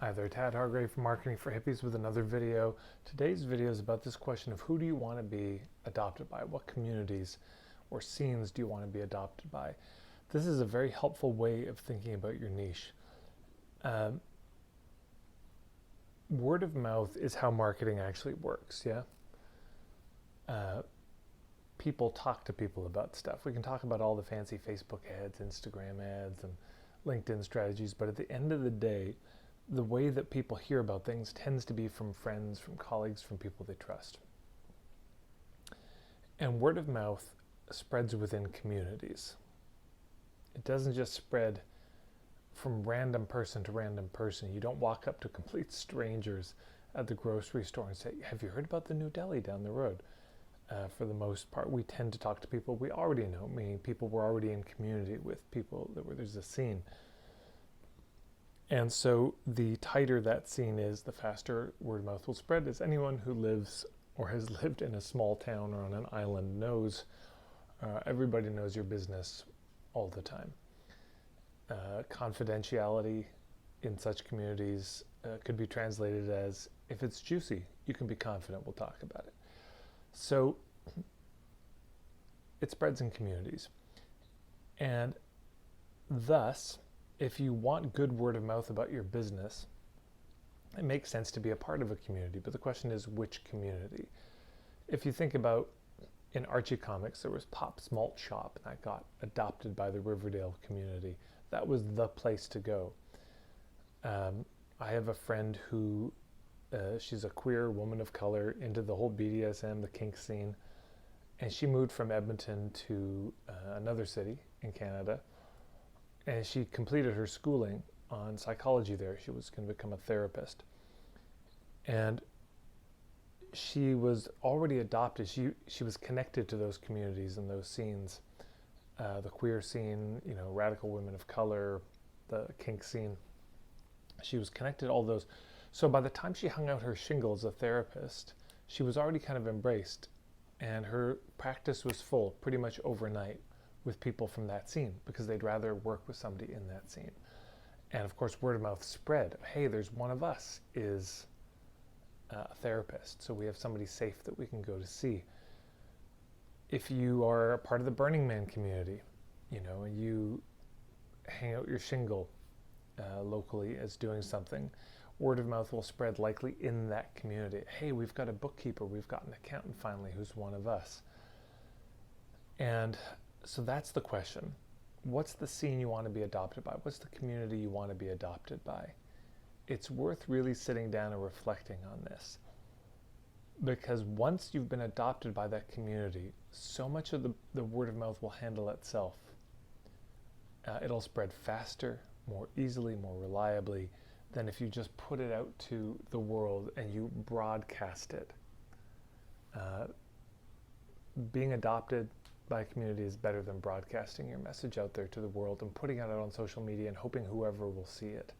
Hi there, Tad Hargrave from Marketing for Hippies with another video. Today's video is about this question of who do you want to be adopted by? What communities or scenes do you want to be adopted by? This is a very helpful way of thinking about your niche. Word of mouth is how marketing actually works, yeah? People talk to people about stuff. We can talk about all the fancy Facebook ads, Instagram ads, and LinkedIn strategies, but at the end of the day, the way that people hear about things tends to be from friends, from colleagues, from people they trust. And word of mouth spreads within communities. It doesn't just spread from random person to random person. You don't walk up to complete strangers at the grocery store and say, have you heard about the new deli down the road? For the most part, we tend to talk to people we already know, meaning people we're already in community with, people where there's a scene. And so the tighter that scene is, the faster word of mouth will spread, as anyone who lives or has lived in a small town or on an island knows. Everybody knows your business all the time. Confidentiality in such communities could be translated as, if it's juicy, you can be confident we'll talk about it. So it spreads in communities. And thus, if you want good word of mouth about your business, it makes sense to be a part of a community, but the question is which community? If you think about in Archie Comics, there was Pop's Malt Shop that got adopted by the Riverdale community. That was the place to go. I have a friend who, she's a queer woman of color into the whole BDSM, the kink scene, and she moved from Edmonton to another city in Canada. And she completed her schooling on psychology there. She was going to become a therapist. And she was already adopted. She was connected to those communities and those scenes. The queer scene, radical women of color, the kink scene. She was connected to all those. So by the time she hung out her shingle as a therapist, she was already kind of embraced. And her practice was full pretty much overnight with people from that scene, because they'd rather work with somebody in that scene. And of course, word of mouth spread. Hey, there's one of us is a therapist, so we have somebody safe that we can go to see. If you are a part of the Burning Man community, and you hang out your shingle locally as doing something, word of mouth will spread likely in that community. Hey, we've got a bookkeeper, we've got an accountant finally who's one of us. And so that's the question. What's the scene you want to be adopted by? What's the community you want to be adopted by? It's worth really sitting down and reflecting on this. Because once you've been adopted by that community, so much of the word of mouth will handle itself. It'll spread faster, more easily, more reliably than if you just put it out to the world and you broadcast it. Being adopted by a community is better than broadcasting your message out there to the world and putting it out on social media and hoping whoever will see it.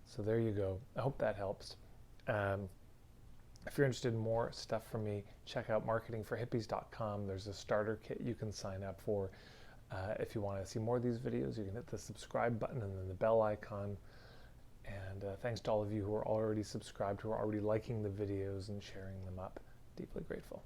So there you go. I hope that helps. If you're interested in more stuff from me, check out marketingforhippies.com. There's a starter kit you can sign up for. If you want to see more of these videos, you can hit the subscribe button and then the bell icon. And thanks to all of you who are already subscribed, who are already liking the videos and sharing them up. Deeply grateful.